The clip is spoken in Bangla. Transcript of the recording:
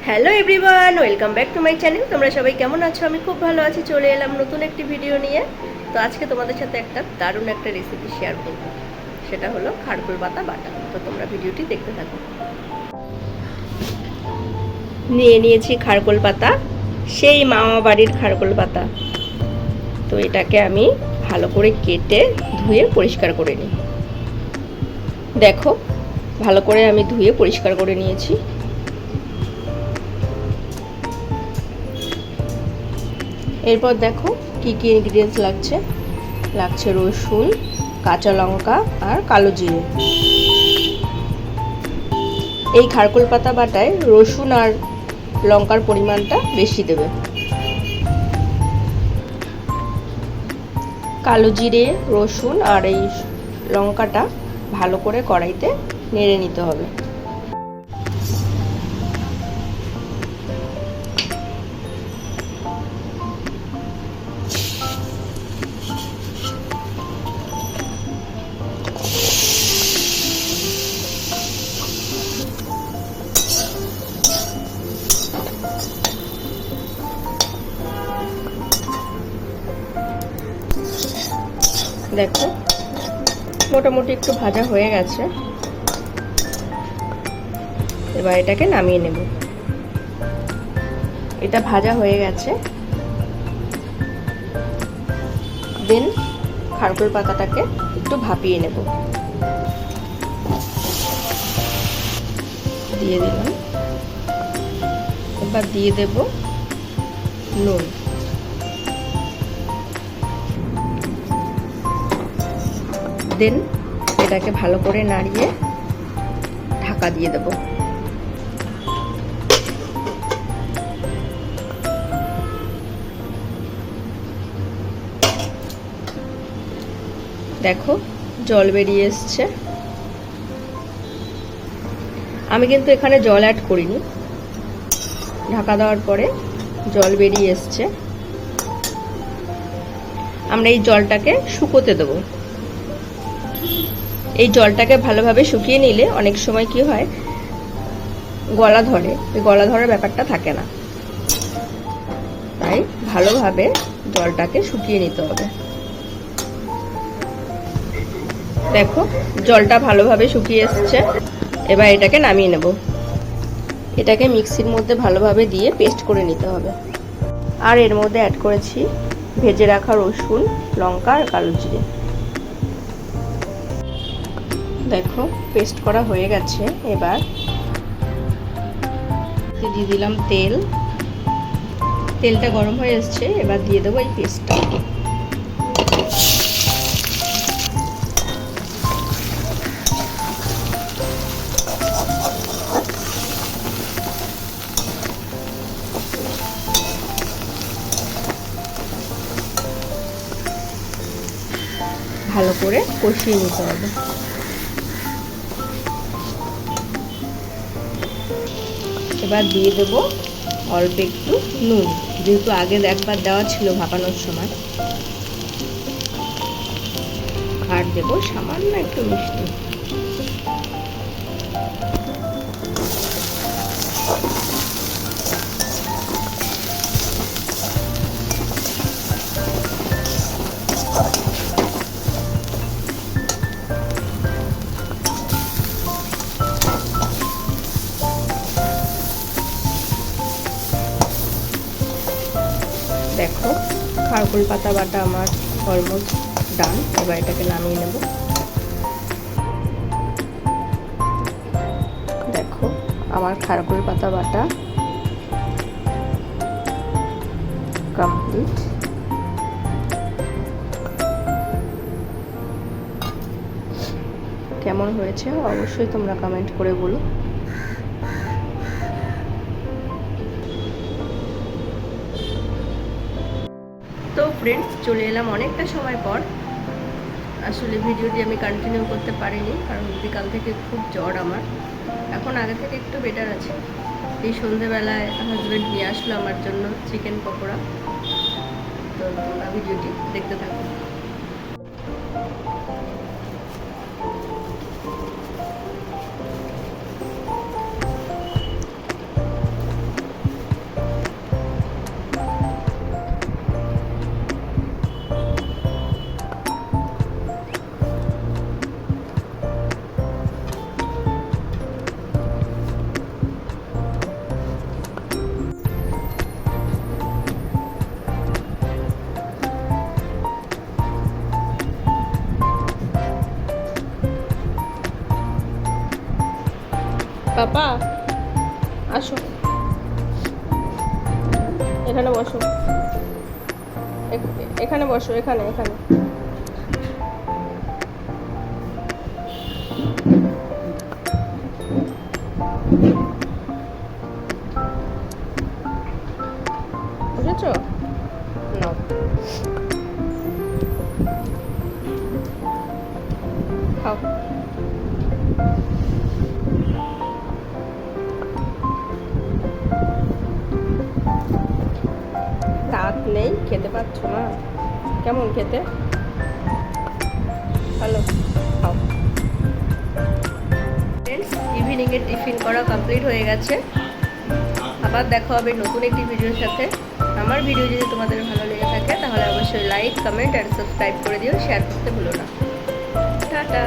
Hello everyone, welcome back to my channel. তোমরা সবাই কেমন আছো? আমি খুব ভালো আছি। চলে এলাম নতুন একটি ভিডিও নিয়ে। তো আজকে তোমাদের সাথে একটা দারুণ একটা রেসিপি শেয়ার করব, সেটা হলো খারকুল পাতা বাটা। তো তোমরা ভিডিওটি দেখতে থাকো। নিয়ে নিয়েছি খারকুল পাতা, সেই মামা বাড়ির খারকুল পাতা। তো এটাকে আমি ভালো করে কেটে ধুয়ে পরিষ্কার করে নিই। দেখো, ভালো করে আমি ধুয়ে পরিষ্কার করে নিয়েছি। এরপর দেখো কি কি ইনগ্রিডিয়েন্টস লাগছে রসুন, কাঁচা লঙ্কা আর কালো জিরে। এই খারকুল পাতা বাটায় রসুন আর লঙ্কার পরিমাণটা বেশি দেবে। কালো জিরে, রসুন আর এই লঙ্কাটা ভালো করে কড়াইতে নেড়ে নিতে হবে। দেখো মোটামুটি একটু ভাজা হয়ে গেছে। এবার এটাকে নামিয়ে নেব। এটা ভাজা হয়ে গেছে। দেন খারকুল পাতাটাকে একটু ভাপিয়ে নেব। দিয়ে দিলাম। এবার দিয়ে দেব নুন। দেন এটাকে ভালো করে নাড়িয়ে ঢাকা দিয়ে দেব। দেখো জল বেরিয়ে এসছে। আমি কিন্তু এখানে জল অ্যাড করিনি। ঢাকা দেওয়ার পরে জল বেরিয়ে এসছে। আমরা এই জলটাকে শুকোতে দেবো। এই জলটাকে ভালোভাবে শুকিয়ে নিলে অনেক সময় কি হয়, গলা ধরে। ওই গলা ধরার ব্যাপারটা থাকে না। তাই ভালোভাবে জলটাকে শুকিয়ে নিতে হবে। দেখো জলটা ভালোভাবে শুকিয়ে এসছে। এবার এটাকে নামিয়ে নেব। এটাকে মিক্সির মধ্যে ভালোভাবে দিয়ে পেস্ট করে নিতে হবে। আর এর মধ্যে অ্যাড করেছি ভেজে রাখা রসুন, লঙ্কা আর কালো জিরে। দেখো পেস্ট করা হয়ে গেছে। এবার দিয়ে দিলাম তেল। তেলটা গরম হয়ে এসছে। এবার দিয়ে দেবো এই পেস্টটা। ভালো করে কষিয়ে নিতে হবে। এবার দিয়ে দেবো অল্প একটু নুন, যেহেতু আগে একবার দেওয়া ছিল ভাপানোর সময়। আর দেবো সামান্য একটু মিষ্টি। দেখো খারকুল পাতা বাটা আমার অলমোস্ট ডান। এবার এটাকে নামিয়ে নেব। দেখো আমার খারকুল পাতা বাটা কমপ্লিট। কেমন হয়েছে অবশ্যই তোমরা কমেন্ট করে বলো। তো ফ্রেন্ডস, চলে এলাম অনেকটা সময় পর। আসলে ভিডিওটি আমি কন্টিনিউ করতে পারিনি, কারণ বিকাল থেকে খুব জ্বর আমার। এখন আগে থেকে একটু বেটার আছে। এই সন্ধেবেলায় হাজব্যান্ড নিয়ে আসলো আমার জন্য চিকেন পকোড়া। তো তোমরা ভিডিওটি দেখতে থাকো। পাপা আসো, এখানে বসো, এখানে বসো, এখানে এখানে। বুঝেছো? নাও, খাও। দাঁত নেই, খেতে পারছো না? কেমন খেতে? ভালো, খাও। ফ্রেন্ডস, ইভিনিংয়ের টিফিন করা কমপ্লিট হয়ে গেছে। আবার দেখা হবে নতুন একটি ভিডিওর সাথে। আমার ভিডিও যদি তোমাদের ভালো লেগে থাকে তাহলে অবশ্যই লাইক, কমেন্ট আর সাবস্ক্রাইব করে দিও, শেয়ার করতে ভুলো না। টাটা।